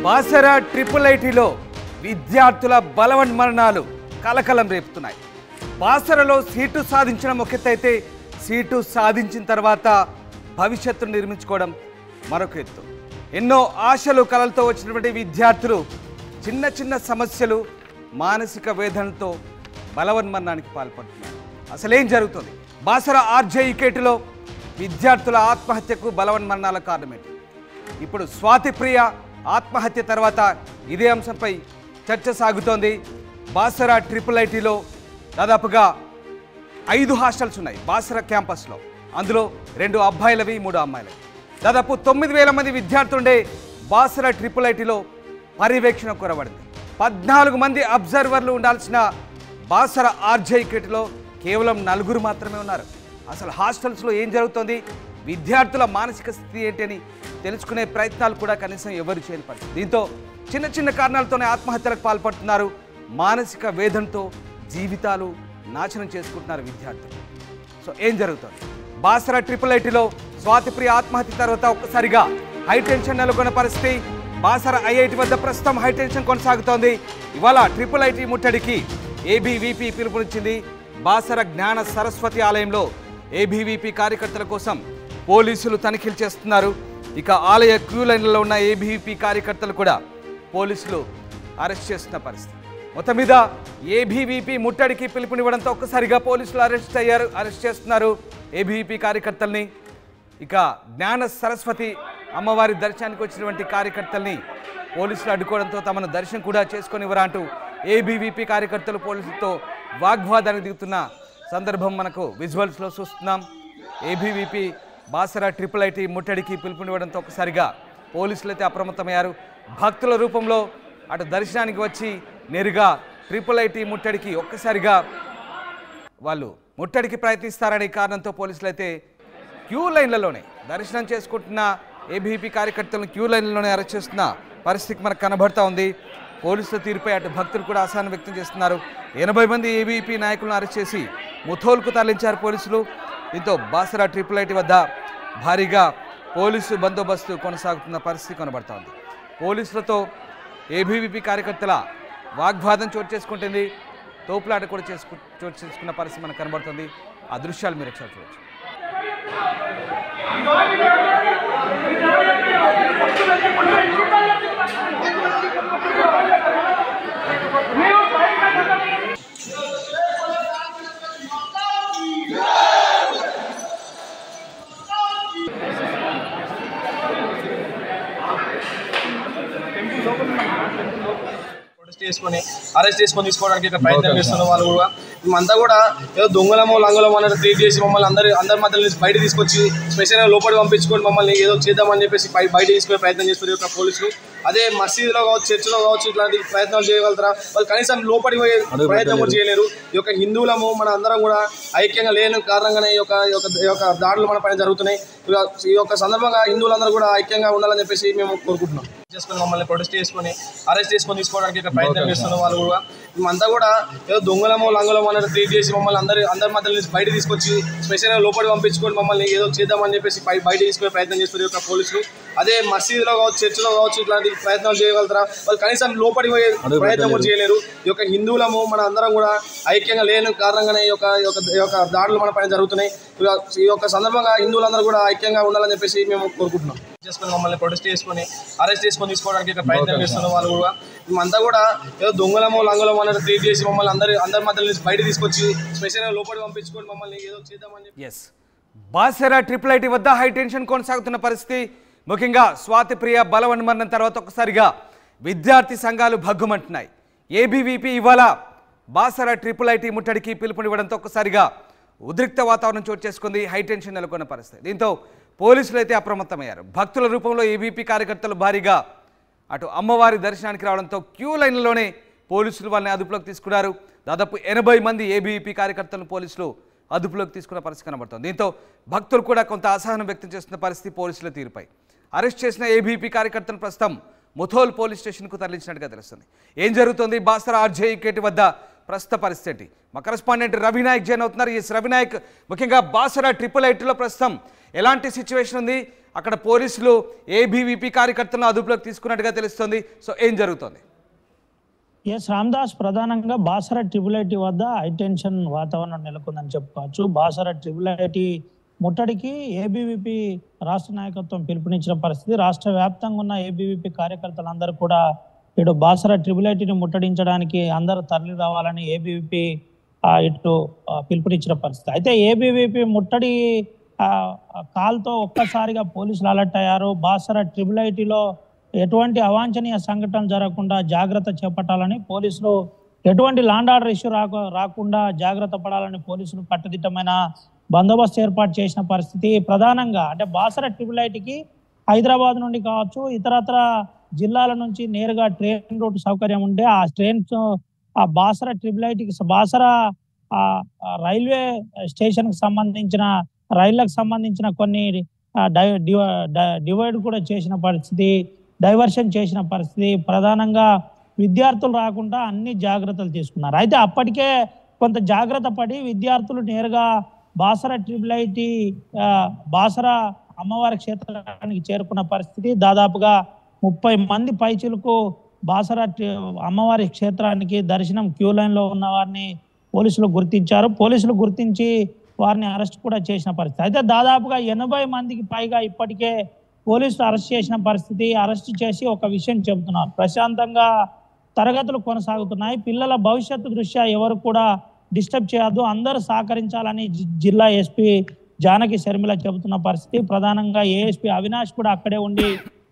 Basara triple ఐటీలో విద్యార్థుల బలవన్మరణాలు కలకలం రేపుతున్నాయి. బాసరలో సీటు సాధించడం ఒక ఎత్తైతే సీటు సాధించిన తర్వాత భవిష్యత్తును నిర్మించుకోవడం మరొక ఎత్తు. ఎన్నో ఆశలు కలలతో వచ్చినటువంటి విద్యార్థులు చిన్న చిన్న సమస్యలు మానసిక వేదనతో బలవన్మరణానికి పాల్పడుతున్నారు. అసలేం జరుగుతుంది? బాసర ఆర్జేఈకేటిలో విద్యార్థుల ఆత్మహత్యకు బలవన్మరణాల కారణమేంటి? ఇప్పుడు స్వాతిప్రియ ఆత్మహత్య తర్వాత ఇదే అంశంపై చర్చ సాగుతోంది. బాసర ట్రిపుల్ ఐటీలో దాదాపుగా 5 హాస్టల్స్ ఉన్నాయి బాసర క్యాంపస్లో. అందులో 2 అబ్బాయిలవి 3 అమ్మాయిలవి. దాదాపు 9,000 మంది విద్యార్థులుండే బాసర ట్రిపుల్ ఐటీలో పర్యవేక్షణ కొరబడింది. 14 మంది అబ్జర్వర్లు ఉండాల్సిన బాసర ఆర్జేఈకేటిలో కేవలం 4 మాత్రమే ఉన్నారు. అసలు హాస్టల్స్లో ఏం జరుగుతోంది, విద్యార్థుల మానసిక స్థితి ఏంటి అని తెలుసుకునే ప్రయత్నాలు కూడా కనీసం ఎవరు చేయని పరిస్థితి. దీంతో చిన్న చిన్న కారణాలతోనే ఆత్మహత్యలకు పాల్పడుతున్నారు. మానసిక వేదనతో జీవితాలు నాశనం చేసుకుంటున్నారు విద్యార్థులు. సో ఏం జరుగుతుంది? బాసర ట్రిపుల్ ఐటీలో స్వాతిప్రియ ఆత్మహత్య తర్వాత ఒక్కసారిగా హైటెన్షన్ నెలకొన్న పరిస్థితి. బాసర ఐఐటి వద్ద ప్రస్తుతం హైటెన్షన్ కొనసాగుతోంది. ఇవాళ ట్రిపుల్ ఐటీ ముట్టడికి ఏబీవీపీ పిలుపునిచ్చింది. బాసర జ్ఞాన సరస్వతి ఆలయంలో ఏబీవీపీ కార్యకర్తల కోసం పోలీసులు తనిఖీలు చేస్తున్నారు. ఇక ఆలయ క్యూ లైన్లలో ఉన్న ఏబీవీపీ కార్యకర్తలు కూడా పోలీసులు అరెస్ట్ చేస్తున్న పరిస్థితి. మొత్తం మీద ఏబీవీపీ ముట్టడికి పిలుపునివ్వడంతో ఒక్కసారిగా పోలీసులు అరెస్ట్ చేస్తున్నారు ఏబీవీపీ కార్యకర్తల్ని. ఇక జ్ఞాన సరస్వతి అమ్మవారి దర్శనానికి వచ్చినటువంటి కార్యకర్తల్ని పోలీసులు అడ్డుకోవడంతో తమను దర్శనం కూడా చేసుకొనివ్వరా అంటూ ఏబీవీపీ కార్యకర్తలు పోలీసులతో వాగ్వాదానికి దిగుతున్న సందర్భం మనకు విజువల్స్లో చూస్తున్నాం. ఏబీవీపీ బాసర ట్రిపుల్ ఐటీ ముట్టడికి పిలుపునివ్వడంతో ఒక్కసారిగా పోలీసులు అయితే అప్రమత్తమయ్యారు. భక్తుల రూపంలో అటు దర్శనానికి వచ్చి నేరుగా ట్రిపుల్ ఐటీ ముట్టడికి ఒక్కసారిగా వాళ్ళు ముట్టడికి ప్రయత్నిస్తారనే కారణంతో పోలీసులు అయితే క్యూ లైన్లలోనే దర్శనం చేసుకుంటున్న ఏబీవీపీ కార్యకర్తలను క్యూ లైన్లలోనే అరెస్ట్ చేస్తున్న పరిస్థితి మనకు కనబడతా ఉంది. పోలీసుల తీరుపై అటు భక్తులు కూడా అసహనం వ్యక్తం చేస్తున్నారు. 80 మంది ఏబీవీపీ నాయకులను అరెస్ట్ చేసి ముథోల్కు తరలించారు పోలీసులు. దీంతో బాసర ట్రిపుల్ ఐటీ వద్ద భారీగా పోలీసు బందోబస్తు కొనసాగుతున్న పరిస్థితి కనబడతా ఉంది. పోలీసులతో ఏబీవీపీ కార్యకర్తల వాగ్వాదం చోటు చేసుకుంటుంది. తోపులాట కూడా చోటు చేసుకున్న పరిస్థితి మనకు కనబడుతుంది. ఆ దృశ్యాలు మీరు ఒకసారి చూడవచ్చు. అరెస్ట్ చేసుకొని తీసుకోవడానికి ప్రయత్నం చేస్తున్న వాళ్ళు కూడా మేమంతా కూడా ఏదో దొంగలమో లంగలమో అనేది ట్రీట్ చేసి మమ్మల్ని అందరి మధ్యలో బయట తీసుకొచ్చి స్పెషల్గా లోపలికి పంపించుకొని మమ్మల్ని ఏదో చేద్దామని చెప్పేసి బయట తీసుకునే ప్రయత్నం చేస్తున్నారు యొక్క పోలీసులు. అదే మసీదులో కావచ్చు, చర్చిలో కావచ్చు, ఇట్లాంటి ప్రయత్నాలు చేయగలుగుతారా? వాళ్ళు కనీసం లోపలికి పోయే ప్రయత్నం కూడా చేయలేరు. ఈ యొక్క హిందువులము మన అందరం కూడా ఐక్యంగా లేని కారణంగానే ఈ యొక్క దాడులు మన పైన జరుగుతున్నాయి. ఈ యొక్క సందర్భంగా హిందువులందరూ కూడా ఐక్యంగా ఉండాలని చెప్పేసి మేము కోరుకుంటున్నాం. చేసుకొని మమ్మల్ని ప్రొటెస్ట్ చేసుకొని అరెస్ట్ చేసుకొని తీసుకోవడానికి ప్రయత్నం చేస్తున్న వాళ్ళు కూడా మేమంతా కూడా ఏదో దొంగలమో లంగలమో అనేది ట్రీట్ చేసి మమ్మల్ని అందరి మధ్యలో బయట తీసుకొచ్చి స్పెషల్గా లోపలికి పంపించుకొని మమ్మల్ని ఏదో చేద్దామని చెప్పేసి బయట తీసుకునే ప్రయత్నం చేస్తున్నారు యొక్క పోలీసులు. అదే మసీదులో కావచ్చు, చర్చిలో కావచ్చు, ఇట్లాంటి ప్రయత్నాలు చేయగలుగుతారా? వాళ్ళు కనీసం లోపలికి పోయే ప్రయత్నం కూడా చేయలేరు. ఈ యొక్క హిందువులము మన అందరం కూడా ఐక్యంగా లేని కారణంగానే ఈ యొక్క దాడులు మన పైన జరుగుతున్నాయి. ఈ యొక్క సందర్భంగా హిందువులందరూ కూడా ఐక్యంగా ఉండాలని చెప్పేసి మేము కోరుకుంటున్నాం. చేసుకొని మమ్మల్ని ప్రొటెస్ట్ చేసుకొని అరెస్ట్ చేసుకొని తీసుకోవడానికి ప్రయత్నం చేస్తున్న వాళ్ళు కూడా మేమంతా కూడా ఏదో దొంగలమో లంగలమో అనేది ట్రీట్ చేసి మమ్మల్ని అందరి మధ్యలో బయట తీసుకొచ్చి స్పెషల్గా లోపలికి పంపించుకొని మమ్మల్ని ఏదో చేద్దామని చెప్పి బాసర ట్రిపుల్ ఐటీ వద్ద హైటెన్షన్ కొనసాగుతున్న పరిస్థితి. ముఖ్యంగా స్వాతిప్రియ బలవన్మరణం తర్వాత ఒక్కసారిగా విద్యార్థి సంఘాలు భగ్గుమంటున్నాయి. ఏబీవీపీ ఇవాళ బాసర ట్రిపుల్ ఐటీ ముట్టడికి పిలుపునివ్వడంతో ఒక్కసారిగా ఉద్రిక్త వాతావరణం చోటు చేసుకుంది. హైటెన్షన్ నెలకొన్న పరిస్థితి. దీంతో పోలీసులు అయితే అప్రమత్తమయ్యారు. భక్తుల రూపంలో ఏబీవీపీ కార్యకర్తలు భారీగా అటు అమ్మవారి దర్శనానికి రావడంతో క్యూ లైన్లలోనే పోలీసులు వాళ్ళని అదుపులోకి తీసుకున్నారు. దాదాపు 80 మంది ఏబీవీపీ కార్యకర్తలను పోలీసులు అదుపులోకి తీసుకున్న పరిస్థితి కనబడుతుంది. దీంతో భక్తులు కూడా కొంత అసహనం వ్యక్తం చేస్తున్న పరిస్థితి పోలీసుల తీరుపై. అరెస్ట్ చేసిన ఏబీవీపీ కార్యకర్తలు ప్రస్తుతం ముథోల్ పోలీస్ స్టేషన్కు తరలించినట్టుగా తెలుస్తుంది. ఏం జరుగుతుంది? బాసర ఆర్జేఈకేటి వద్ద ప్రస్తుత పరిస్థితి? మా కరెస్పాండెంట్ రవినాయక్ జైన్ అవుతున్నారు. ఈ రవినాయక్, ముఖ్యంగా బాసర IIIలో ప్రస్తుతం ఎలాంటి సిచ్యువేషన్ ఉంది? అక్కడ పోలీసులు ఏబీవీపీ కార్యకర్తలను అదుపులోకి తీసుకున్నట్టుగా తెలుస్తుంది. సో ఏం జరుగుతుంది? ఎస్ రామ్దాస్, ప్రధానంగా బాసర IIIT వద్ద హైటెన్షన్ వాతావరణం నెలకొందని చెప్పుకోవచ్చు. బాసర IIIT ముట్టడికి ఏబీవీపీ రాష్ట్ర నాయకత్వం పిలుపునిచ్చిన పరిస్థితి. రాష్ట్ర వ్యాప్తంగా ఉన్న ఏబీవీపీ కార్యకర్తలందరూ కూడా ఇటు బాసర IIITని ముట్టడించడానికి అందరూ తరలి రావాలని ఏబీవీపీ ఇటు పిలుపునిచ్చిన పరిస్థితి. అయితే ఏబీవీపీ ముట్టడి కాల్తో ఒక్కసారిగా పోలీసులు అలర్ట్ అయ్యారు. బాసర IIITలో ఎటువంటి అవాంఛనీయ సంఘటన జరగకుండా జాగ్రత్త చేపట్టాలని పోలీసులు, ఎటువంటి లాండ్ ఆర్డర్ ఇష్యూ రాకుండా జాగ్రత్త పడాలని పోలీసులు కట్టుదిట్టమైన బందోబస్తు ఏర్పాటు చేసిన పరిస్థితి. ప్రధానంగా అంటే బాసర IIITకి హైదరాబాద్ నుండి కావచ్చు, ఇతరత్ర జిల్లాల నుంచి నేరుగా ట్రైన్ రూట్ సౌకర్యం ఉండే ఆ ట్రైన్స్ బాసర IIITకి బాసర రైల్వే స్టేషన్కి సంబంధించిన రైళ్లకు సంబంధించిన కొన్ని డివైడ్ కూడా చేసిన పరిస్థితి, డైవర్షన్ చేసిన పరిస్థితి. ప్రధానంగా విద్యార్థులు రాకుండా అన్ని జాగ్రత్తలు తీసుకున్నారు. అయితే అప్పటికే కొంత జాగ్రత్త పడి విద్యార్థులు నేరుగా బాసర IIIT బాసర అమ్మవారి క్షేత్రానికి చేరుకున్న పరిస్థితి. దాదాపుగా 30 మంది పైచిలకు బాసర అమ్మవారి క్షేత్రానికి దర్శనం క్యూ లైన్లో ఉన్న వారిని పోలీసులు గుర్తించారు. పోలీసులు గుర్తించి వారిని అరెస్ట్ కూడా చేసిన పరిస్థితి. అయితే దాదాపుగా 80 మందికి పైగా ఇప్పటికే పోలీసులు అరెస్ట్ చేసిన పరిస్థితి. అరెస్ట్ చేసి ఒక విషయం చెబుతున్నారు, ప్రశాంతంగా తరగతులు కొనసాగుతున్నాయి, పిల్లల భవిష్యత్తు దృష్ట్యా ఎవరు కూడా డిస్టర్బ్ చేయొద్దు, అందరూ సహకరించాలని జిల్లా ఎస్పీ జానకి శర్మిల చెబుతున్న పరిస్థితి. ప్రధానంగా ఏఎస్పీ అవినాష్ కూడా అక్కడే ఉండి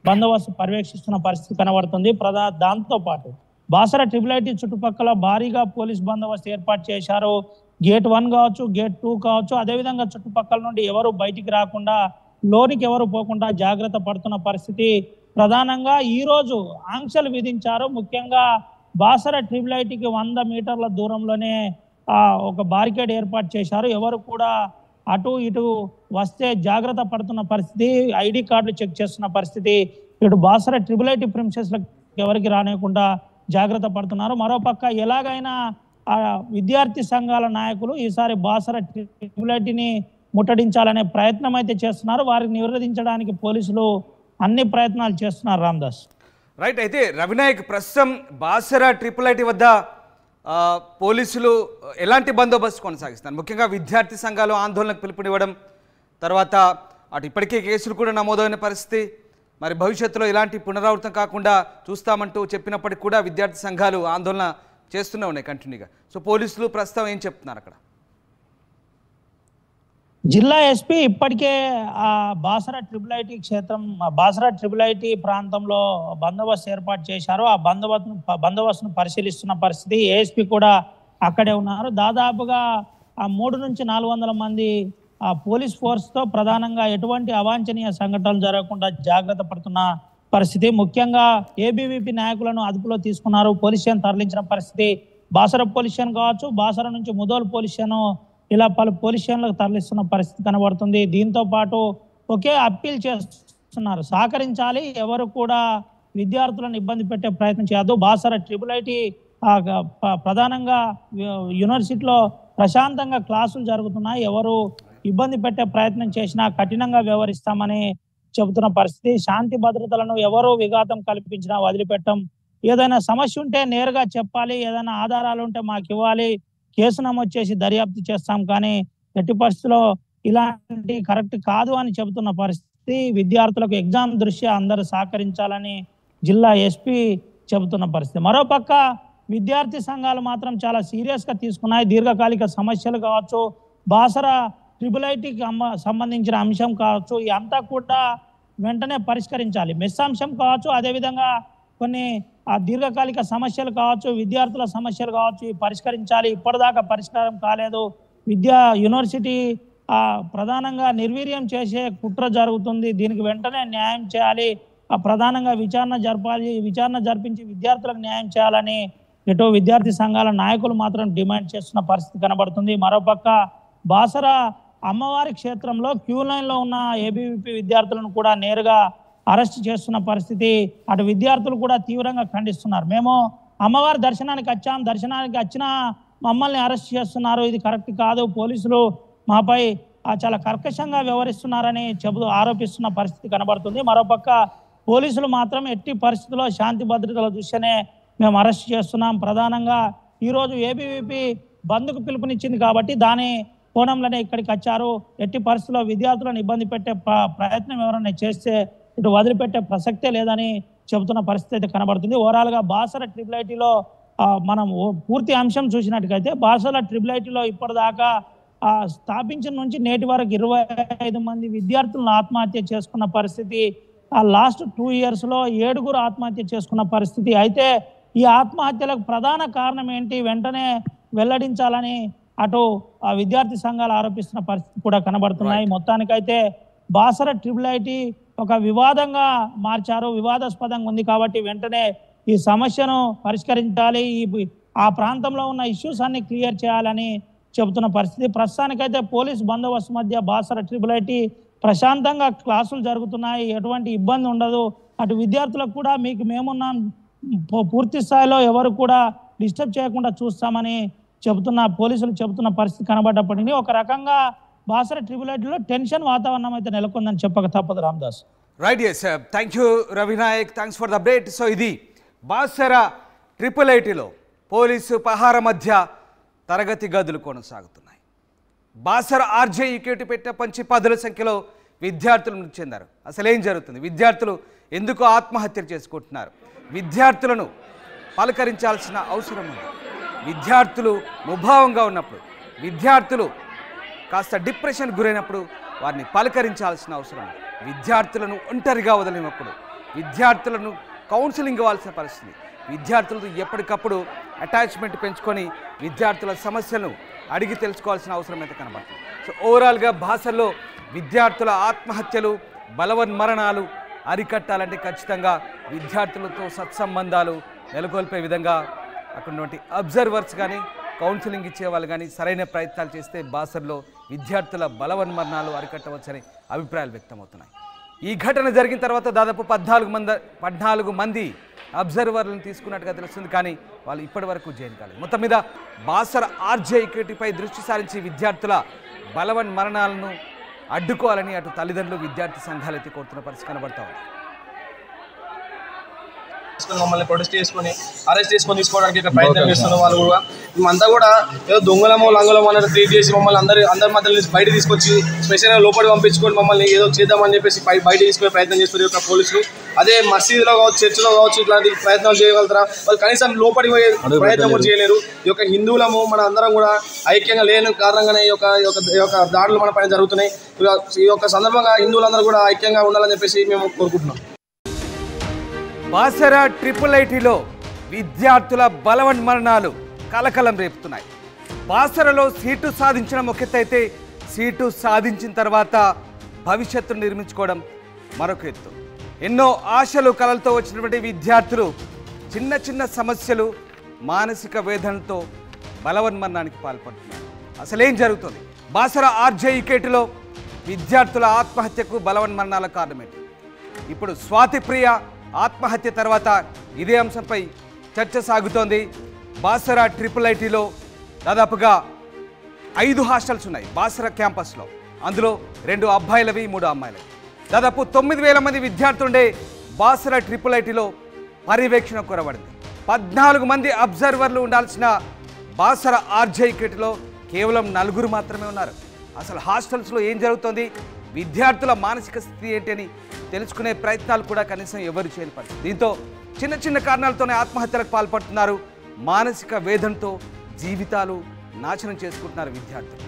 బందోబస్తు పర్యవేక్షిస్తున్న పరిస్థితి కనబడుతుంది. దాంతో పాటు బాసర IIIT చుట్టుపక్కల భారీగా పోలీస్ బందోబస్తు ఏర్పాటు చేశారు. గేట్ 1 కావచ్చు, గేట్ 2 కావచ్చు, అదేవిధంగా చుట్టుపక్కల నుండి ఎవరు బయటికి రాకుండా, లోనికి ఎవరు పోకుండా జాగ్రత్త పడుతున్న పరిస్థితి. ప్రధానంగా ఈరోజు ఆంక్షలు విధించారు. ముఖ్యంగా బాసర IIITకి 100 మీటర్ల దూరంలోనే ఒక బారికేడ్ ఏర్పాటు చేశారు. ఎవరు కూడా అటు ఇటు వస్తే జాగ్రత్త పడుతున్న పరిస్థితి, ఐడి కార్డులు చెక్ చేస్తున్న పరిస్థితి. ఇటు బాసర IIIT ప్రిన్సెస్లకు ఎవరికి రానివ్వకుండా జాగ్రత్త పడుతున్నారు. మరోపక్క ఎలాగైనా విద్యార్థి సంఘాల నాయకులు ఈసారి బాసర IIITని ముట్టడించాలనే ప్రయత్నం అయితే చేస్తున్నారు. వారిని నిరోధించడానికి పోలీసులు అన్ని ప్రయత్నాలు చేస్తున్నారు. రామ్దాస్ రైట్. అయితే రవినాయక్, ప్రస్తుతం బాసర IIIT వద్ద పోలీసులు ఎలాంటి బందోబస్తు కొనసాగిస్తున్నారు? ముఖ్యంగా విద్యార్థి సంఘాలు ఆందోళనకు పిలుపునివ్వడం, తర్వాత అటు ఇప్పటికే కేసులు కూడా నమోదైన పరిస్థితి. మరి భవిష్యత్తులో ఇలాంటి పునరావృతం కాకుండా చూస్తామంటూ చెప్పినప్పటికీ కూడా విద్యార్థి సంఘాలు ఆందోళన చేస్తూనే ఉన్నాయి కంటిన్యూగా. సో పోలీసులు ప్రస్తుతం ఏం చెప్తున్నారు అక్కడ? జిల్లా ఎస్పీ ఇప్పటికే బాసర IIIT క్షేత్రం, బాసర IIIT ప్రాంతంలో బందోబస్తు ఏర్పాటు చేశారు. ఆ బందోబస్తును పరిశీలిస్తున్న పరిస్థితి. ఏఎస్పీ కూడా అక్కడే ఉన్నారు. దాదాపుగా 300 నుంచి 400 మంది పోలీస్ ఫోర్స్తో ప్రధానంగా ఎటువంటి అవాంఛనీయ సంఘటనలు జరగకుండా జాగ్రత్త పడుతున్న పరిస్థితి. ముఖ్యంగా ఏబీవీపీ నాయకులను అదుపులో తీసుకున్నారు, పోలీస్ స్టేషన్ తరలించిన పరిస్థితి. బాసర పోలీస్ స్టేషన్ కావచ్చు, బాసర నుంచి ముదోల్ పోలీస్ స్టేషన్, ఇలా పలు పోలీస్ స్టేషన్లకు తరలిస్తున్న పరిస్థితి కనబడుతుంది. దీంతో పాటు ఒకే అప్పీల్ చేస్తున్నారు, సహకరించాలి, ఎవరు కూడా విద్యార్థులను ఇబ్బంది పెట్టే ప్రయత్నం చేయొద్దు. బాసర IIIT ప్రధానంగా యూనివర్సిటీలో ప్రశాంతంగా క్లాసులు జరుగుతున్నాయి, ఎవరు ఇబ్బంది పెట్టే ప్రయత్నం చేసినా కఠినంగా వ్యవహరిస్తామని చెబుతున్న పరిస్థితి. శాంతి భద్రతలను ఎవరు విఘాతం కల్పించినా వదిలిపెట్టం, ఏదైనా సమస్య ఉంటే నేరుగా చెప్పాలి, ఏదైనా ఆధారాలు ఉంటే మాకు ఇవ్వాలి, కేసు నమోదు చేసి దర్యాప్తు చేస్తాం, కానీ ఎట్టి పరిస్థితుల్లో ఇలాంటి కరెక్ట్ కాదు అని చెబుతున్న పరిస్థితి. విద్యార్థులకు ఎగ్జామ్ దృష్ట్యా అందరూ సహకరించాలని జిల్లా ఎస్పీ చెబుతున్న పరిస్థితి. మరోపక్క విద్యార్థి సంఘాలు మాత్రం చాలా సీరియస్గా తీసుకున్నాయి. దీర్ఘకాలిక సమస్యలు కావచ్చు, బాసర IIITకి సంబంధించిన అంశం కావచ్చు, ఇదంతా కూడా వెంటనే పరిష్కరించాలి. మెస్ అంశం కావచ్చు, అదేవిధంగా కొన్ని దీర్ఘకాలిక సమస్యలు కావచ్చు, విద్యార్థుల సమస్యలు కావచ్చు, పరిష్కరించాలి. ఇప్పటిదాకా పరిష్కారం కాలేదు. యూనివర్సిటీ ప్రధానంగా నిర్వీర్యం చేసే కుట్ర జరుగుతుంది, దీనికి వెంటనే న్యాయం చేయాలి, ప్రధానంగా విచారణ జరిపించి విద్యార్థులకు న్యాయం చేయాలని ఇటు విద్యార్థి సంఘాల నాయకులు మాత్రం డిమాండ్ చేస్తున్న పరిస్థితి కనబడుతుంది. మరోపక్క బాసర అమ్మవారి క్షేత్రంలో క్యూ లైన్లో ఉన్న ఏబీవీపీ విద్యార్థులను కూడా నేరుగా అరెస్ట్ చేస్తున్న పరిస్థితి. అటు విద్యార్థులు కూడా తీవ్రంగా ఖండిస్తున్నారు. మేము అమ్మవారి దర్శనానికి వచ్చాం, దర్శనానికి వచ్చిన మమ్మల్ని అరెస్ట్ చేస్తున్నారు, ఇది కరెక్ట్ కాదు, పోలీసులు మాపై చాలా కర్కశంగా వ్యవహరిస్తున్నారని ఆరోపిస్తున్న పరిస్థితి కనబడుతుంది. మరోపక్క పోలీసులు మాత్రం ఎట్టి పరిస్థితుల్లో శాంతి భద్రతల దృష్ట్యానే మేము అరెస్ట్ చేస్తున్నాం. ప్రధానంగా ఈరోజు ఏబీవీపీ బంద్కు పిలుపునిచ్చింది కాబట్టి దాని కోణంలోనే ఇక్కడికి వచ్చారు. ఎట్టి పరిస్థితుల్లో విద్యార్థులను ఇబ్బంది పెట్టే ప్రయత్నం ఎవరైనా చేస్తే ఇటు వదిలిపెట్టే ప్రసక్తే లేదని చెబుతున్న పరిస్థితి అయితే కనబడుతుంది. ఓవరాల్గా బాసర ట్రిపుల్ ఐటీలో మనం పూర్తి అంశం చూసినట్టుకైతే బాసర ట్రిపుల్ ఐటీలో ఇప్పటిదాకా స్థాపించిన నుంచి నేటి వరకు 25 మంది విద్యార్థులను ఆత్మహత్య చేసుకున్న పరిస్థితి, లాస్ట్ 2 yearsలో 7 ఆత్మహత్య చేసుకున్న పరిస్థితి. అయితే ఈ ఆత్మహత్యలకు ప్రధాన కారణం ఏంటి వెంటనే వెల్లడించాలని అటు విద్యార్థి సంఘాలు ఆరోపిస్తున్న పరిస్థితి కూడా కనబడుతున్నాయి. మొత్తానికైతే బాసర ట్రిపుల్ ఐటీ ఒక వివాదంగా మార్చారు, వివాదాస్పదంగా ఉంది కాబట్టి వెంటనే ఈ సమస్యను పరిష్కరించాలి, ఆ ప్రాంతంలో ఉన్న ఇష్యూస్ అన్ని క్లియర్ చేయాలని చెబుతున్న పరిస్థితి. ప్రస్తుతానికైతే పోలీస్ బందోబస్తు మధ్య బాసర ట్రిపుల్ ఐటీ ప్రశాంతంగా క్లాసులు జరుగుతున్నాయి, ఎటువంటి ఇబ్బంది ఉండదు. అటు విద్యార్థులకు కూడా మీకు మేమున్నాం, పూర్తి స్థాయిలో ఎవరు కూడా డిస్టర్బ్ చేయకుండా చూస్తామని పోలీసులు చెబుతున్న పరిస్థితి కనబడ్డప్పటికీ ఒక రకంగా బాసర ట్రిపుల్ ఐటీలో టెన్షన్ వాతావరణం అయితే నెలకొందని చెప్పక తప్పదు. Ramdas. Right, yes, thank you Ravinayak, thanks for the update. So ఇది బాసర ట్రిపుల్ ఐటీలో పోలీసు పహార మధ్య తరగతి గదులు కొనసాగుతున్నాయి. బాసర ఆర్జే యూకేటీ పెట్టిన పంచి 10ల సంఖ్యలో విద్యార్థులు మృతి చెందారు. అసలు ఏం జరుగుతుంది? విద్యార్థులు ఎందుకు ఆత్మహత్యలు చేసుకుంటున్నారు? విద్యార్థులను పలకరించాల్సిన అవసరం ఉంది. విద్యార్థులు ముభావంగా ఉన్నప్పుడు, విద్యార్థులు కాస్త డిప్రెషన్ గురైనప్పుడు వారిని పలకరించాల్సిన అవసరం ఉంది. విద్యార్థులను ఒంటరిగా వదిలినప్పుడు, విద్యార్థులను కౌన్సిలింగ్ ఇవ్వాల్సిన పరిస్థితి, విద్యార్థులతో ఎప్పటికప్పుడు అటాచ్మెంట్ పెంచుకొని విద్యార్థుల సమస్యలను అడిగి తెలుసుకోవాల్సిన అవసరం అయితే కనబడుతుంది. సో ఓవరాల్గా భాషల్లో విద్యార్థుల ఆత్మహత్యలు, బలవన్మరణాలు అరికట్టాలంటే ఖచ్చితంగా విద్యార్థులతో సత్సంబంధాలు నెలకొల్పే విధంగా అక్కడ ఉన్నటువంటి అబ్జర్వర్స్ కానీ కౌన్సిలింగ్ ఇచ్చే వాళ్ళు కానీ సరైన ప్రయత్నాలు చేస్తే బాసర్లో విద్యార్థుల బలవన్మరణాలు అరికట్టవచ్చని అభిప్రాయాలు వ్యక్తమవుతున్నాయి. ఈ ఘటన జరిగిన తర్వాత దాదాపు 14 మంది అబ్జర్వర్లను తీసుకున్నట్టుగా తెలుస్తుంది, కానీ వాళ్ళు ఇప్పటి వరకు జైలు కాలేదు. మొత్తం మీద బాసర ఆర్జే ఈక్విటీపై దృష్టి సారించి విద్యార్థుల బలవన్మరణాలను అడ్డుకోవాలని అటు తల్లిదండ్రులు, విద్యార్థి సంఘాలు అయితే కోరుతున్న పరిస్థితి కనబడతా ఉంది. మమ్మల్ని ప్రొటెస్ట్ చేసుకొని అరెస్ట్ చేసుకొని తీసుకోవడానికి ఇక్కడ ప్రయత్నం చేస్తున్న వాళ్ళు కూడా మేమంతా కూడా ఏదో దొంగలమో లంగలమో అన్నట్టు ట్రీట్ చేసి మమ్మల్ని అందరి మధ్య నుంచి బయట తీసుకొచ్చి స్పెషల్గా లోపలికి పంపించుకొని మమ్మల్ని ఏదో చేద్దామని చెప్పేసి బయట తీసుకునే ప్రయత్నం చేస్తారు ఇక్కడ పోలీసులు. అదే మసీదులో కావచ్చు, చర్చిలో కావచ్చు ఇట్లాంటి ప్రయత్నాలు చేయగలుగుతారా? వాళ్ళు కనీసం లోపలికి పోయే ప్రయత్నం కూడా చేయలేరు. ఈ యొక్క హిందువులము మన అందరం కూడా ఐక్యంగా లేని కారణంగానే ఈ యొక్క దాడులు మన పైన జరుగుతున్నాయి. ఈ యొక్క సందర్భంగా హిందువులందరూ కూడా ఐక్యంగా ఉండాలని చెప్పేసి మేము కోరుకుంటున్నాం. బాసర ట్రిపుల్ ఐటీలో విద్యార్థుల బలవన్మరణాలు కలకలం రేపుతున్నాయి. బాసరలో సీటు సాధించడం ఒక ఎత్తు అయితే, సీటు సాధించిన తర్వాత భవిష్యత్తును నిర్మించుకోవడం మరొక ఎత్తు. ఎన్నో ఆశలు కలలతో వచ్చినటువంటి విద్యార్థులు చిన్న చిన్న సమస్యలు, మానసిక వేదనతో బలవన్మరణానికి పాల్పడుతున్నారు. అసలేం జరుగుతుంది? బాసర ఆర్జే ఈకేటీలో విద్యార్థుల ఆత్మహత్యకు బలవన్మరణాల కారణమేంటి? ఇప్పుడు స్వాతిప్రియ ఆత్మహత్య తర్వాత ఇదే అంశంపై చర్చ సాగుతోంది. బాసర ట్రిపుల్ ఐటీలో దాదాపుగా 5 హాస్టల్స్ ఉన్నాయి బాసర క్యాంపస్లో. అందులో 2 అబ్బాయిలవి, 3 అమ్మాయిలవి. దాదాపు 9,000 మంది విద్యార్థులుండే బాసర ట్రిపుల్ ఐటీలో పర్యవేక్షణ కొరబడింది. 14 మంది అబ్జర్వర్లు ఉండాల్సిన బాసర ఆర్జే ఈకేటీలో కేవలం 4 మాత్రమే ఉన్నారు. అసలు హాస్టల్స్లో ఏం జరుగుతోంది, విద్యార్థుల మానసిక స్థితి ఏంటి అని తెలుసుకునే ప్రయత్నాలు కూడా కనీసం ఎవరు చేయని పరిస్థితి. దీంతో చిన్న చిన్న కారణాలతోనే ఆత్మహత్యలకు పాల్పడుతున్నారు. మానసిక వేదనతో జీవితాలు నాశనం చేసుకుంటున్నారు విద్యార్థులు.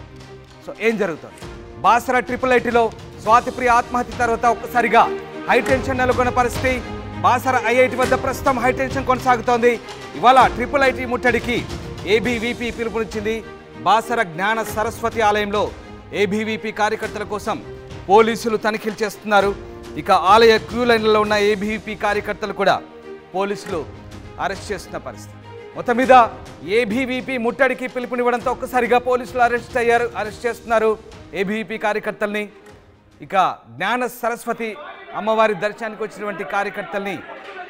సో ఏం జరుగుతుంది? బాసర ట్రిపుల్ ఐటీలో స్వాతిప్రియ ఆత్మహత్య తర్వాత ఒక్కసారిగా హైటెన్షన్ నెలకొన్న పరిస్థితి. బాసర ఐఐటి వద్ద ప్రస్తుతం హైటెన్షన్ కొనసాగుతోంది. ఇవాళ ట్రిపుల్ ఐటీ ముట్టడికి ఏబీవీపీ పిలుపునిచ్చింది. బాసర జ్ఞాన సరస్వతి ఆలయంలో ఏబీవీపీ కార్యకర్తల కోసం పోలీసులు తనిఖీలు చేస్తున్నారు. ఇక ఆలయ క్యూ లైన్లలో ఉన్న ఏబీవీపీ కార్యకర్తలు కూడా పోలీసులు అరెస్ట్ చేస్తున్న పరిస్థితి. మొత్తం మీద ఏబీవీపీ ముట్టడికి పిలుపునివ్వడంతో ఒక్కసారిగా పోలీసులు అరెస్ట్ చేస్తున్నారు ఏబీవీపీ కార్యకర్తల్ని. ఇక జ్ఞాన సరస్వతి అమ్మవారి దర్శనానికి వచ్చినటువంటి కార్యకర్తల్ని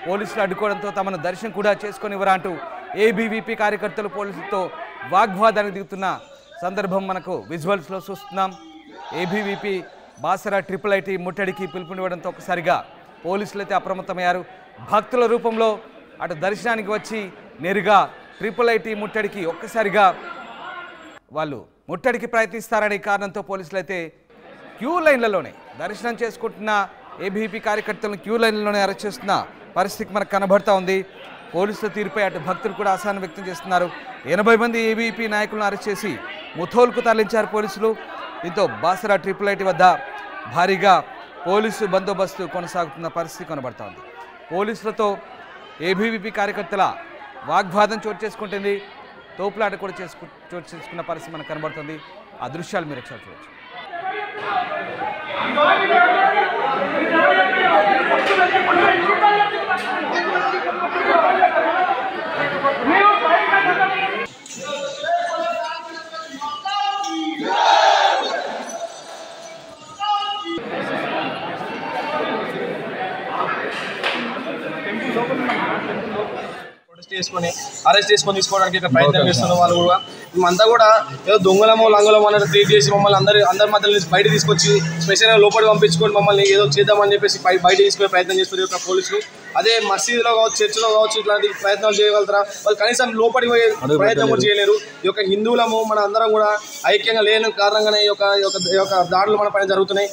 పోలీసులు అడ్డుకోవడంతో తమను దర్శనం కూడా చేసుకొనివ్వరా అంటూ ఏబీవీపీ కార్యకర్తలు పోలీసులతో వాగ్వాదానికి దిగుతున్న సందర్భం మనకు విజువల్స్లో చూస్తున్నాం. ఏబీవీపీ బాసర IIIT ముట్టడికి పిలుపునివ్వడంతో ఒక్కసారిగా పోలీసులు అయితే అప్రమత్తమయ్యారు. భక్తుల రూపంలో అటు దర్శనానికి వచ్చి నేరుగా IIIT ముట్టడికి ఒక్కసారిగా వాళ్ళు ముట్టడికి ప్రయత్నిస్తారనే కారణంతో పోలీసులు అయితే క్యూ లైన్లలోనే దర్శనం చేసుకుంటున్న ఏబీవీపీ కార్యకర్తలను క్యూ లైన్లలోనే అరెస్ట్ చేస్తున్న పరిస్థితి మనకు కనబడతా ఉంది. పోలీసుల తీరుపై అటు భక్తులు కూడా అసహనం వ్యక్తం చేస్తున్నారు. 80 మంది ఏబీవీపీ నాయకులను అరెస్ట్ చేసి ముథోల్కు తరలించారు పోలీసులు. దీంతో బాసర IIIT వద్ద భారీగా పోలీసు బందోబస్తు కొనసాగుతున్న పరిస్థితి కనబడతా ఉంది. పోలీసులతో ఏబీవీపీ కార్యకర్తల వాగ్వాదం చోటు చేసుకుంటుంది. తోపులాట కూడా చోటు చేసుకున్న పరిస్థితి మనకు కనబడుతుంది. ఆ దృశ్యాలు మీరు ఒకసారి చూడవచ్చు. అరెస్ట్ చేసుకొని తీసుకోవడానికి ప్రయత్నం చేస్తున్న వాళ్ళు కూడా మేమంతా కూడా ఏదో దొంగలమో లంగలమో అనేది ట్రీట్ చేసి మమ్మల్ని అందరి మధ్య నుంచి బయట తీసుకొచ్చి స్పెషల్గా లోపలికి పంపించుకొని మమ్మల్ని ఏదో చేద్దామని చెప్పేసి బయట తీసుకునే ప్రయత్నం చేస్తున్నారు పోలీసులు. అదే మసీదులో కావచ్చు, చర్చిలో కావచ్చు, ఇట్లాంటి ప్రయత్నాలు చేయగలుగుతారా? వాళ్ళు కనీసం లోపలికి పోయే ప్రయత్నం కూడా చేయలేరు. ఈ యొక్క హిందువులము మన అందరం కూడా ఐక్యంగా లేని కారణంగానే ఈ యొక్క దాడులు మన పైన జరుగుతున్నాయి.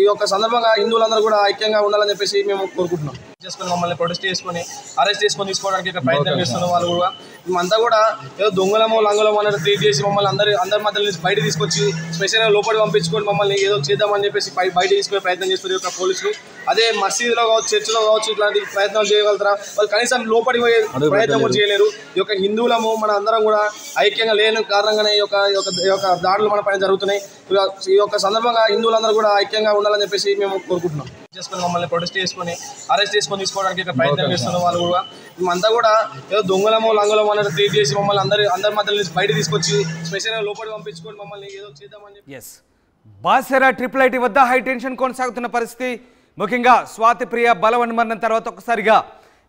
ఈ యొక్క సందర్భంగా హిందువులందరూ కూడా ఐక్యంగా ఉండాలని చెప్పేసి మేము కోరుకుంటున్నాం. చేసుకొని మమ్మల్ని ప్రొటెస్ట్ చేసుకొని అరెస్ట్ చేసుకొని తీసుకోవడానికి ప్రయత్నం చేస్తున్న వాళ్ళు కూడా మేమంతా కూడా ఏదో దొంగలమో లంగలమో అనేది ట్రీట్ చేసి మమ్మల్ని అందరి మధ్య నుంచి బయట తీసుకొచ్చి స్పెషల్గా లోపలికి పంపించుకొని మమ్మల్ని ఏదో చేద్దామని చెప్పేసి బయట తీసుకునే ప్రయత్నం చేస్తున్నారు పోలీసులు. అదే మసీదులో కావచ్చు, చర్చిలో కావచ్చు, ఇట్లాంటి ప్రయత్నాలు చేయగలుగుతారా? వాళ్ళు కనీసం లోపలికి పోయే ప్రయత్నం కూడా చేయలేరు. ఈ యొక్క హిందువులము మన అందరం కూడా ఐక్యంగా లేని కారణంగానే ఈ యొక్క దాడులు మన పైన జరుగుతున్నాయి. ఈ యొక్క సందర్భంగా హిందువులందరూ కూడా ఐక్యంగా ఉండాలని చెప్పేసి మేము కోరుకుంటున్నాం. చేసుకొని మమ్మల్ని ప్రొటెస్ట్ చేసుకొని అరెస్ట్ చేసుకొని తీసుకోవడానికి ప్రయత్నం చేస్తున్న వాళ్ళు కూడా మేమంతా కూడా ఏదో దొంగలమో లంగలమో అనేది ట్రీట్ చేసి మమ్మల్ని అందరి మధ్య నుంచి బయట తీసుకొచ్చి స్పెషల్గా లోపలికి పంపించుకొని మమ్మల్ని ఏదో చేద్దామని చెప్పి బాసర IIIT వద్ద హై టెన్షన్ కొనసాగుతున్న పరిస్థితి. ముఖ్యంగా స్వాతి ప్రియ బలవన్మరణం తర్వాత ఒక్కసారిగా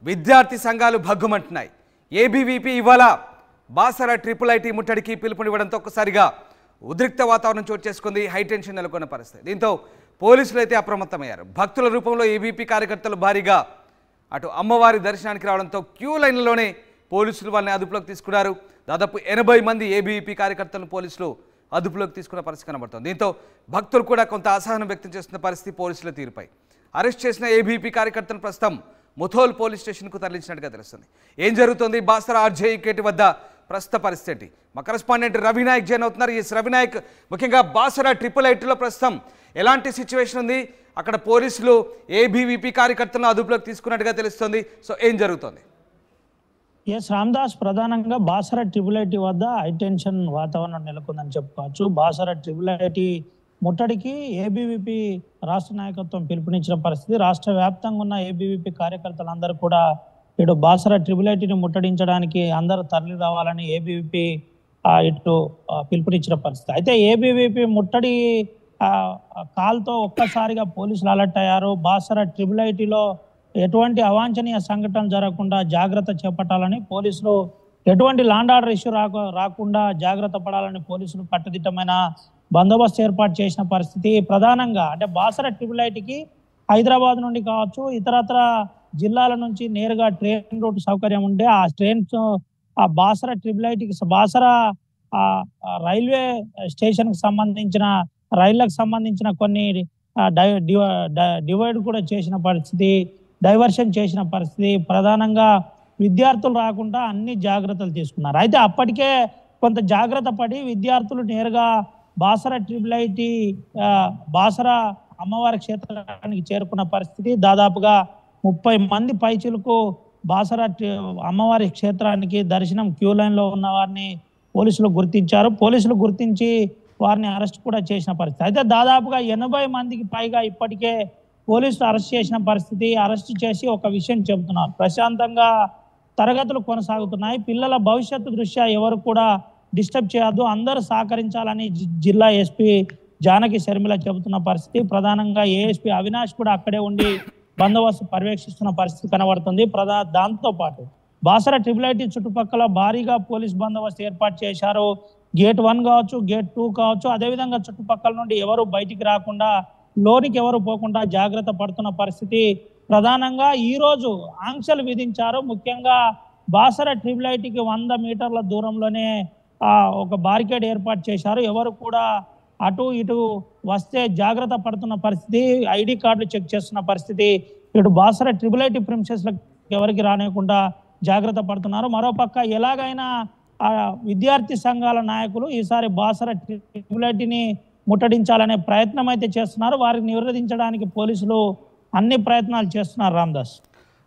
విద్యార్థి సంఘాలు భగ్గుమంటున్నాయి. ఏబీవీపీ ఇవాళ బాసర IIIT ముట్టడికి పిలుపునివ్వడంతో ఒక్కసారిగా ఉద్రిక్త వాతావరణం చోటు చేసుకుంది. హై టెన్షన్ నెలకొన్న పరిస్థితి. దీంతో పోలీసులు అయితే అప్రమత్తమయ్యారు. భక్తుల రూపంలో ఏబీవీపీ కార్యకర్తలు భారీగా అటు అమ్మవారి దర్శనానికి రావడంతో క్యూ లైన్లలోనే పోలీసులు వాళ్ళని అదుపులోకి తీసుకున్నారు. దాదాపు 80 మంది ఏబీవీపీ కార్యకర్తలను పోలీసులు అదుపులోకి తీసుకున్న పరిస్థితి కనబడుతుంది. దీంతో భక్తులు కూడా కొంత అసహనం వ్యక్తం చేస్తున్న పరిస్థితి పోలీసుల తీరుపై. అరెస్ట్ చేసిన ఏబీవీపీ కార్యకర్తలను ప్రస్తుతం ముథోల్ పోలీస్ స్టేషన్కు తరలించినట్టుగా తెలుస్తుంది. ఏం జరుగుతుంది బాసర RJEKT వద్ద ప్రస్తుత పరిస్థితి? మా కరెస్పాండెంట్ రవినాయక్ జాయిన్ అవుతున్నారు. ఈ రవినాయక్, ముఖ్యంగా బాసర IIITలో ప్రస్తుతం ఎలాంటి సిచ్యువేషన్ ఉంది? అక్కడ పోలీసులు ఏబీవీపీ కార్యకర్తలను అదుపులోకి తీసుకున్నట్టుగా తెలుస్తుంది. సో ఏం జరుగుతుంది? ఎస్ రామ్దాస్, ప్రధానంగా బాసర IIIT వద్ద హై టెన్షన్ వాతావరణం నెలకొందని చెప్పుకోవచ్చు. బాసర IIIT ముట్టడికి ఏబీవీపీ రాష్ట్ర నాయకత్వం పిలుపునిచ్చిన పరిస్థితి. రాష్ట్ర వ్యాప్తంగా ఉన్న ఏబీవీపీ కార్యకర్తలందరూ కూడా ఇటు బాసర IIITని ముట్టడించడానికి అందరూ తరలి రావాలని ఏబీవీపీ ఇటు పిలుపునిచ్చిన పరిస్థితి. అయితే ఏబీవీపీ ముట్టడి కాల్తో ఒక్కసారిగా పోలీసులు అలర్ట్ అయ్యారు. బాసర IIITలో ఎటువంటి అవాంఛనీయ సంఘటన జరగకుండా జాగ్రత్త చేపట్టాలని పోలీసులు, ఎటువంటి లాండ్ ఆర్డర్ ఇష్యూ రాకుండా జాగ్రత్త పడాలని పోలీసులు కట్టుదిట్టమైన బందోబస్తు ఏర్పాటు చేసిన పరిస్థితి. ప్రధానంగా అంటే బాసర IIITకి హైదరాబాద్ నుండి కావచ్చు, ఇతరత్ర జిల్లాల నుంచి నేరుగా ట్రైన్ రూట్ సౌకర్యం ఉండే ఆ ట్రైన్స్ బాసర IIITకి బాసర రైల్వే స్టేషన్కి సంబంధించిన రైళ్లకు సంబంధించిన కొన్ని డివైడ్ కూడా చేసిన పరిస్థితి, డైవర్షన్ చేసిన పరిస్థితి. ప్రధానంగా విద్యార్థులు రాకుండా అన్ని జాగ్రత్తలు తీసుకున్నారు. అయితే అప్పటికే కొంత జాగ్రత్త పడి విద్యార్థులు నేరుగా బాసర IIIT బాసర అమ్మవారి క్షేత్రానికి చేరుకున్న పరిస్థితి. దాదాపుగా 30 మంది పైచిలకు బాసర అమ్మవారి క్షేత్రానికి దర్శనం క్యూ లైన్లో ఉన్న వారిని పోలీసులు గుర్తించారు. పోలీసులు గుర్తించి వారిని అరెస్ట్ కూడా చేసిన పరిస్థితి. అయితే దాదాపుగా 80 మందికి పైగా ఇప్పటికే పోలీసులు అరెస్ట్ చేసిన పరిస్థితి. అరెస్ట్ చేసి ఒక విషయం చెబుతున్నారు, ప్రశాంతంగా తరగతులు కొనసాగుతున్నాయి, పిల్లల భవిష్యత్తు దృష్ట్యా ఎవరు కూడా డిస్టర్బ్ చేయొద్దు, అందరూ సహకరించాలని జిల్లా ఎస్పీ జానకి శర్మిల చెబుతున్న పరిస్థితి. ప్రధానంగా ఏఎస్పీ అవినాష్ కూడా అక్కడే ఉండి బందోబస్తు పర్యవేక్షిస్తున్న పరిస్థితి కనబడుతుంది. దాంతో పాటు బాసర ట్రిపుల్ ఐటీ చుట్టుపక్కల భారీగా పోలీస్ బందోబస్తు ఏర్పాటు చేశారు. గేట్ 1 కావచ్చు, గేట్ 2 కావచ్చు, అదేవిధంగా చుట్టుపక్కల నుండి ఎవరు బయటికి రాకుండా, లోనికి ఎవరు పోకుండా జాగ్రత్త పడుతున్న పరిస్థితి. ప్రధానంగా ఈ రోజు ఆంక్షలు విధించారు. ముఖ్యంగా బాసర ట్రిపుల్ ఐటీకి 100 మీటర్ల దూరంలోనే ఒక బారికేడ్ ఏర్పాటు చేశారు. ఎవరు కూడా అటు ఇటు వస్తే జాగ్రత్త పడుతున్న పరిస్థితి. ఐడి కార్డులు చెక్ చేస్తున్న పరిస్థితి. ఇటు బాసర ట్రిపుల్ ఐటీ ప్రిన్సెస్లకు ఎవరికి రానివ్వకుండా జాగ్రత్త పడుతున్నారు. మరోపక్క ఎలాగైనా విద్యార్థి సంఘాల నాయకులు ఈసారి బాసర ట్రిపుల్ ఐటీని ముట్టడించాలనే ప్రయత్నం అయితే చేస్తున్నారు. వారిని నిరోధించడానికి పోలీసులు అన్ని ప్రయత్నాలు చేస్తున్నారు. రామ్దాస్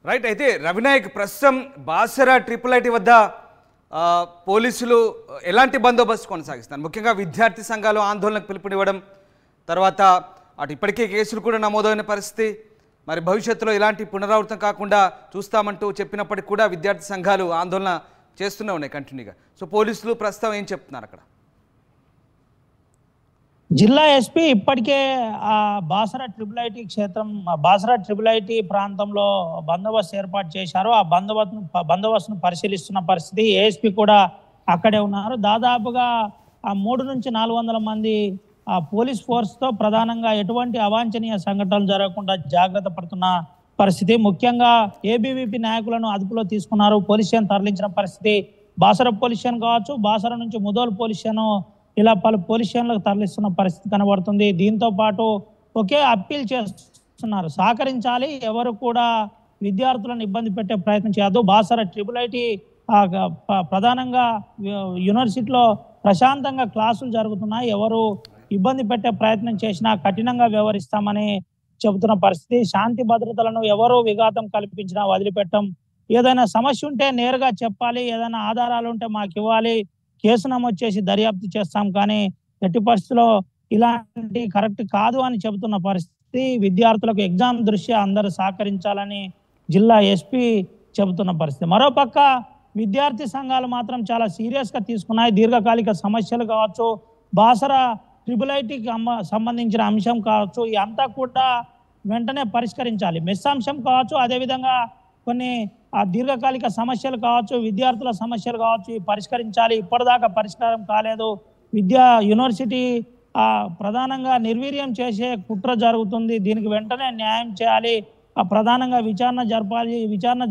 రైట్. అయితే రవినాయక్, ప్రస్తుతం బాసర ట్రిపుల్ ఐటీ వద్ద పోలీసులు ఎలాంటి బందోబస్తు కొనసాగిస్తున్నారు? ముఖ్యంగా విద్యార్థి సంఘాలు ఆందోళనకు పిలుపునివ్వడం, తర్వాత అటు ఇప్పటికే కేసులు కూడా నమోదైన పరిస్థితి. మరి భవిష్యత్తులో ఇలాంటి పునరావృతం కాకుండా చూస్తామంటూ చెప్పినప్పటికీ కూడా విద్యార్థి సంఘాలు ఆందోళన చేస్తూనే ఉన్నాయి కంటిన్యూగా. సో పోలీసులు ప్రస్తుతం ఏం చెప్తున్నారు అక్కడ? జిల్లా ఎస్పీ ఇప్పటికే Basara triple IT Basara triple IT ప్రాంతంలో బందోబస్తు ఏర్పాటు చేశారు. ఆ బందోబస్తును పరిశీలిస్తున్న పరిస్థితి. ఏఎస్పీ కూడా అక్కడే ఉన్నారు. దాదాపుగా 300 నుంచి 400 మంది పోలీస్ ఫోర్స్తో ప్రధానంగా ఎటువంటి అవాంఛనీయ సంఘటనలు జరగకుండా జాగ్రత్త పడుతున్న పరిస్థితి. ముఖ్యంగా ఏబీవీపీ నాయకులను అదుపులో తీసుకున్నారు. పోలీస్ స్టేషన్ తరలించిన పరిస్థితి. బాసర పోలీస్ స్టేషన్ కావచ్చు, బాసర నుంచి ముదోల్ పోలీస్ స్టేషన్, ఇలా పలు పోలీస్ స్టేషన్లకు తరలిస్తున్న పరిస్థితి కనబడుతుంది. దీంతో పాటు ఒకే అప్పీల్ చేస్తున్నారు, సహకరించాలి, ఎవరు కూడా విద్యార్థులను ఇబ్బంది పెట్టే ప్రయత్నం చేయదు. బాసర ట్రిపుల్ ఐటీ ప్రధానంగా యూనివర్సిటీలో ప్రశాంతంగా క్లాసులు జరుగుతున్నాయి. ఎవరు ఇబ్బంది పెట్టే ప్రయత్నం చేసినా కఠినంగా వ్యవహరిస్తామని చెబుతున్న పరిస్థితి. శాంతి భద్రతలను ఎవరు విఘాతం కల్పించినా వదిలిపెట్టం. ఏదైనా సమస్య ఉంటే నేరుగా చెప్పాలి, ఏదైనా ఆధారాలు ఉంటే మాకు ఇవ్వాలి, కేసు నమోదు చేసి దర్యాప్తు చేస్తాం, కానీ ఎట్టి పరిస్థితుల్లో ఇలాంటి కరెక్ట్ కాదు అని చెబుతున్న పరిస్థితి. విద్యార్థులకు ఎగ్జామ్ దృష్ట్యా అందరూ సహకరించాలని జిల్లా ఎస్పీ చెబుతున్న పరిస్థితి. మరోపక్క విద్యార్థి సంఘాలు మాత్రం చాలా సీరియస్గా తీసుకున్నాయి. దీర్ఘకాలిక సమస్యలు కావచ్చు, బాసర ట్రిపుల్ ఐటీకి సంబంధించిన అంశం కావచ్చు, ఇదంతా కూడా వెంటనే పరిష్కరించాలి. మెస్ అంశం కావచ్చు, అదేవిధంగా కొన్ని దీర్ఘకాలిక సమస్యలు కావచ్చు, విద్యార్థుల సమస్యలు కావచ్చు, పరిష్కరించాలి. ఇప్పటిదాకా పరిష్కారం కాలేదు. యూనివర్సిటీ ప్రధానంగా నిర్వీర్యం చేసే కుట్ర జరుగుతుంది. దీనికి వెంటనే న్యాయం చేయాలి. ప్రధానంగా విచారణ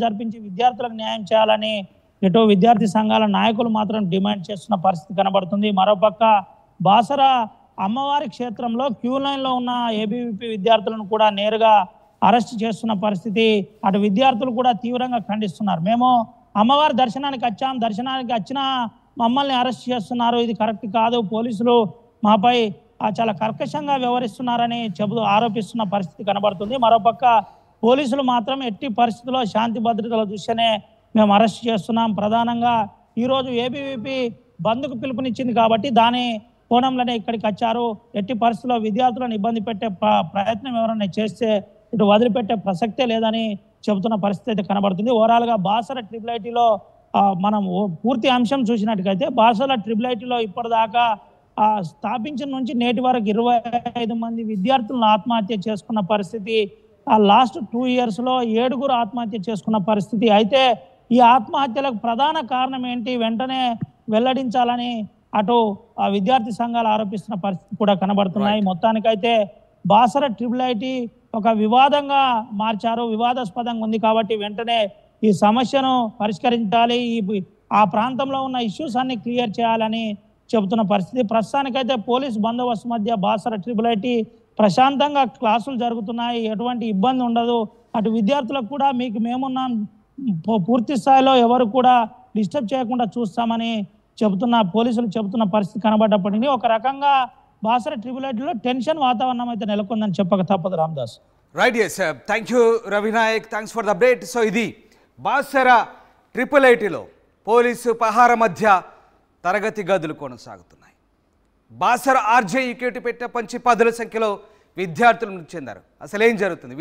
జరిపించి విద్యార్థులకు న్యాయం చేయాలని ఇటు విద్యార్థి సంఘాల నాయకులు మాత్రం డిమాండ్ చేస్తున్న పరిస్థితి కనబడుతుంది. మరోపక్క బాసర అమ్మవారి క్షేత్రంలో క్యూ లైన్లో ఉన్న ఏబీవీపీ విద్యార్థులను కూడా నేరుగా అరెస్ట్ చేస్తున్న పరిస్థితి. అటు విద్యార్థులు కూడా తీవ్రంగా ఖండిస్తున్నారు. మేము అమ్మవారి దర్శనానికి వచ్చినా మమ్మల్ని అరెస్ట్ చేస్తున్నారు, ఇది కరెక్ట్ కాదు, పోలీసులు మాపై చాలా కర్కశంగా వ్యవహరిస్తున్నారని ఆరోపిస్తున్న పరిస్థితి కనబడుతుంది. మరోపక్క పోలీసులు మాత్రం ఎట్టి పరిస్థితుల్లో శాంతి భద్రతల దృష్ట్యానే మేము అరెస్ట్ చేస్తున్నాం. ప్రధానంగా ఈరోజు ఏబీవీపీ బంద్కు పిలుపునిచ్చింది కాబట్టి దాని కోణంలోనే ఇక్కడికి వచ్చారు. ఎట్టి పరిస్థితుల్లో విద్యార్థులను ఇబ్బంది పెట్టే ప్రయత్నం ఎవరైనా చేస్తే ఇటు వదిలిపెట్టే ప్రసక్తే లేదని చెబుతున్న పరిస్థితి అయితే కనబడుతుంది. ఓవరాల్గా బాసర ట్రిపుల్ ఐటీలో మనం పూర్తి అంశం చూసినట్టుకైతే బాసర ట్రిపుల్ ఐటీలో ఇప్పటిదాకా స్థాపించిన నుంచి నేటి వరకు 25 మంది విద్యార్థులను ఆత్మహత్య చేసుకున్న పరిస్థితి. లాస్ట్ 2 yearsలో 7 ఆత్మహత్య చేసుకున్న పరిస్థితి. అయితే ఈ ఆత్మహత్యలకు ప్రధాన కారణం ఏంటి, వెంటనే వెల్లడించాలని అటు విద్యార్థి సంఘాలు ఆరోపిస్తున్న పరిస్థితి కూడా కనబడుతున్నాయి. మొత్తానికైతే బాసర ట్రిపుల్ ఐటీ ఒక వివాదంగా మార్చారు, వివాదాస్పదంగా ఉంది కాబట్టి వెంటనే ఈ సమస్యను పరిష్కరించాలి, ఆ ప్రాంతంలో ఉన్న ఇష్యూస్ అన్ని క్లియర్ చేయాలని చెబుతున్న పరిస్థితి. ప్రస్తుతానికైతే పోలీస్ బందోబస్తు మధ్య బాసర ట్రిపుల్ ఐటీ ప్రశాంతంగా క్లాసులు జరుగుతున్నాయి, ఎటువంటి ఇబ్బంది ఉండదు. అటు విద్యార్థులకు కూడా మేమున్నాం, పూర్తి స్థాయిలో ఎవరు కూడా డిస్టర్బ్ చేయకుండా చూస్తామని పోలీసులు చెబుతున్న పరిస్థితి కనబడ్డప్పటికీ ఒక రకంగా బాసర ట్రిపుల్ ఐటీలో టెన్షన్ వాతావరణం అయితే నెలకొందని చెప్పక తప్పదు. Ramdas right. Yes, thank you Ravinayak, thanks for the update. So ఇది బాసర ట్రిపుల్ ఐటీలో పోలీసు పహార మధ్య తరగతి గదులు కొనసాగుతున్నాయి. బాసర ఆర్జే యూకేటీ పెట్టిన పంచి 10ల సంఖ్యలో విద్యార్థులు మృతి చెందారు. అసలు ఏం జరుగుతుంది?